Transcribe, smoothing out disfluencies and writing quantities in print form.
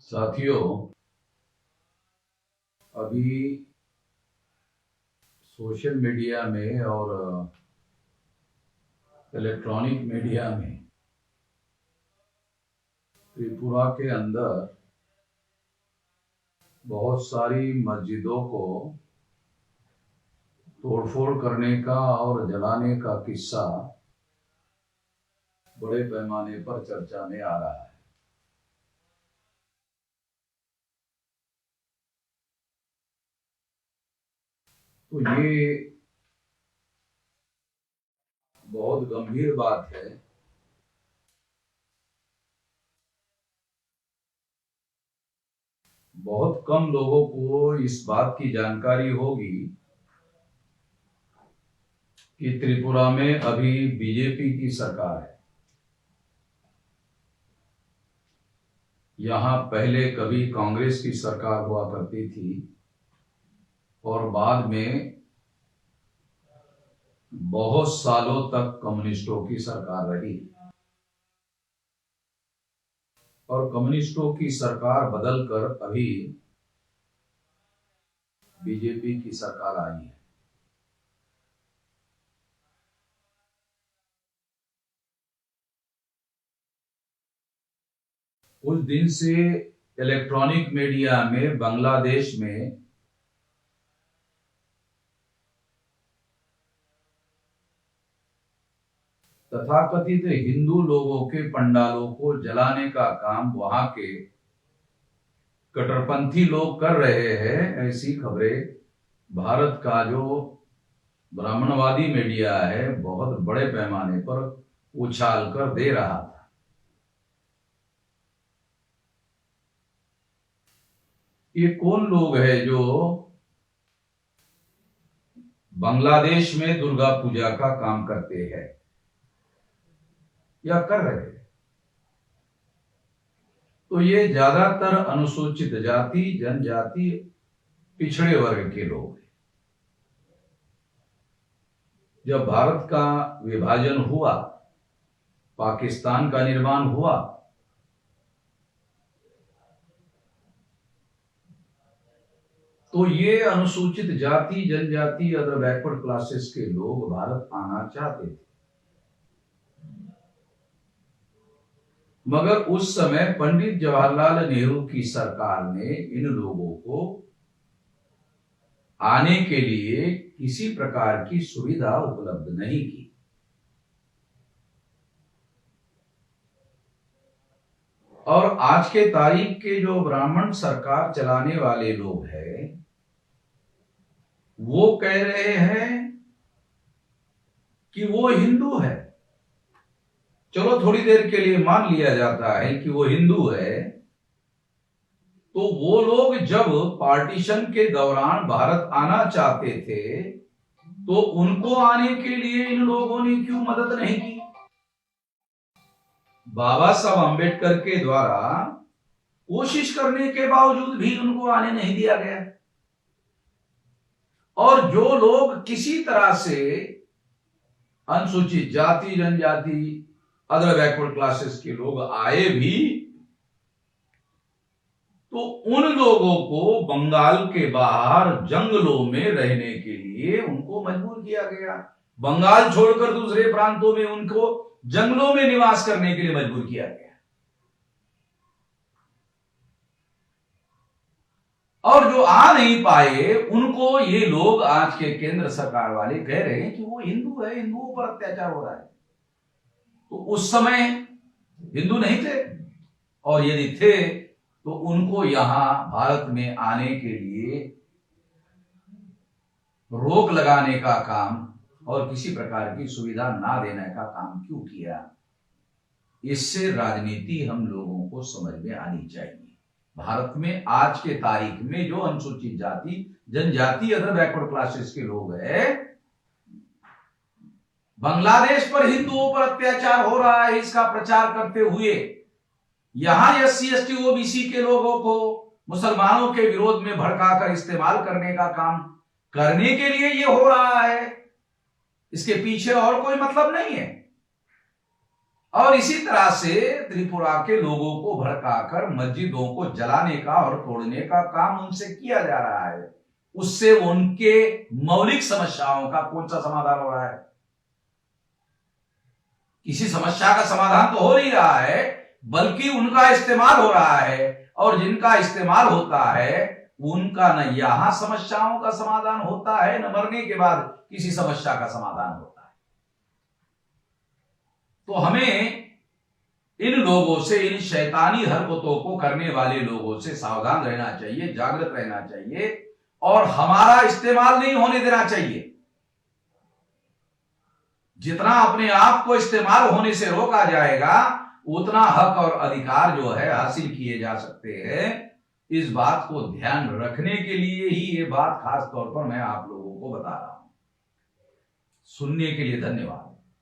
साथियों, अभी social media में और इलेक्ट्रॉनिक मीडिया में त्रिपुरा के अंदर बहुत सारी मस्जिदों को तोड़फोड़ करने का और जलाने का किस्सा बड़े पैमाने पर चर्चा में आ रहा है। तो ये बहुत गंभीर बात है। बहुत कम लोगों को इस बात की जानकारी होगी कि त्रिपुरा में अभी बीजेपी की सरकार है। यहाँ पहले कभी कांग्रेस की सरकार हुआ करती थी और बाद में बहुत सालों तक कम्युनिस्टों की सरकार रही और कम्युनिस्टों की सरकार बदलकर अभी बीजेपी की सरकार आई है। उस दिन से इलेक्ट्रॉनिक मीडिया में बांग्लादेश में तथाकथित हिंदू लोगों के पंडालों को जलाने का काम वहां के कट्टरपंथी लोग कर रहे हैं। ऐसी खबरें भारत का जो ब्राह्मणवादी मीडिया है बहुत बड़े पैमाने पर उछाल कर दे रहा था। ये कौन लोग हैं जो बांग्लादेश में दुर्गा पूजा का काम करते हैं या कर रहे हैं? तो ये ज्यादातर अनुसूचित जाति, जनजाति, पिछड़े वर्ग के लोग हैं। जब भारत का विभाजन हुआ, पाकिस्तान का निर्माण हुआ, तो ये अनुसूचित जाति, जनजाति, अदर बैकवर्ड क्लासेस के लोग भारत आना चाहते थे। मगर उस समय पंडित जवाहरलाल नेहरू की सरकार ने इन लोगों को आने के लिए किसी प्रकार की सुविधा उपलब्ध नहीं की। और आज के तारीख के जो ब्राह्मण सरकार चलाने वाले लोग हैं वो कह रहे हैं कि वो हिंदू है। चलो थोड़ी देर के लिए मान लिया जाता है कि वो हिंदू है। तो वो लोग जब पार्टीशन के दौरान भारत आना चाहते थे तो उनको आने के लिए इन लोगों ने क्यों मदद नहीं की? बाबा साहब अंबेडकर के द्वारा कोशिश करने के बावजूद भी उनको आने नहीं दिया गया। और जो लोग किसी तरह से अनुसूचित जाति, जनजाति, अदर बैकवर्ड क्लासेस के लोग आए भी तो उन लोगों को बंगाल के बाहर जंगलों में रहने के लिए उनको मजबूर किया गया। बंगाल छोड़कर दूसरे प्रांतों में उनको जंगलों में निवास करने के लिए मजबूर किया गया। और जो आ नहीं पाए उनको ये लोग आज के केंद्र सरकार वाले कह रहे हैं कि वो हिंदू है, हिंदुओं पर अत्याचार हो रहा है। तो उस समय हिंदू नहीं थे, और यदि थे तो उनको यहां भारत में आने के लिए रोक लगाने का काम और किसी प्रकार की सुविधा ना देने का काम क्यों किया? इससे राजनीति हम लोगों को समझ में आनी चाहिए। भारत में आज के तारीख में जो अनुसूचित जाति, जनजाति, अदर बैकवर्ड क्लासेस के लोग हैं, बांग्लादेश पर हिंदुओं पर अत्याचार हो रहा है इसका प्रचार करते हुए यहां SC, ST, OBC के लोगों को मुसलमानों के विरोध में भड़काकर इस्तेमाल करने का काम करने के लिए ये हो रहा है। इसके पीछे और कोई मतलब नहीं है। और इसी तरह से त्रिपुरा के लोगों को भड़काकर मस्जिदों को जलाने का और तोड़ने का काम उनसे किया जा रहा है। उससे उनके मौलिक समस्याओं का कौन सा समाधान हो रहा है? किसी समस्या का समाधान तो हो नहीं रहा है, बल्कि उनका इस्तेमाल हो रहा है। और जिनका इस्तेमाल होता है उनका न यहां समस्याओं का समाधान होता है, न मरने के बाद किसी समस्या का समाधान होता है। तो हमें इन लोगों से, इन शैतानी हरकतों को करने वाले लोगों से सावधान रहना चाहिए, जागृत रहना चाहिए और हमारा इस्तेमाल नहीं होने देना चाहिए। जितना अपने आप को इस्तेमाल होने से रोका जाएगा उतना हक और अधिकार जो है हासिल किए जा सकते हैं। इस बात को ध्यान रखने के लिए ही ये बात खास तौर पर मैं आप लोगों को बता रहा हूं। सुनने के लिए धन्यवाद।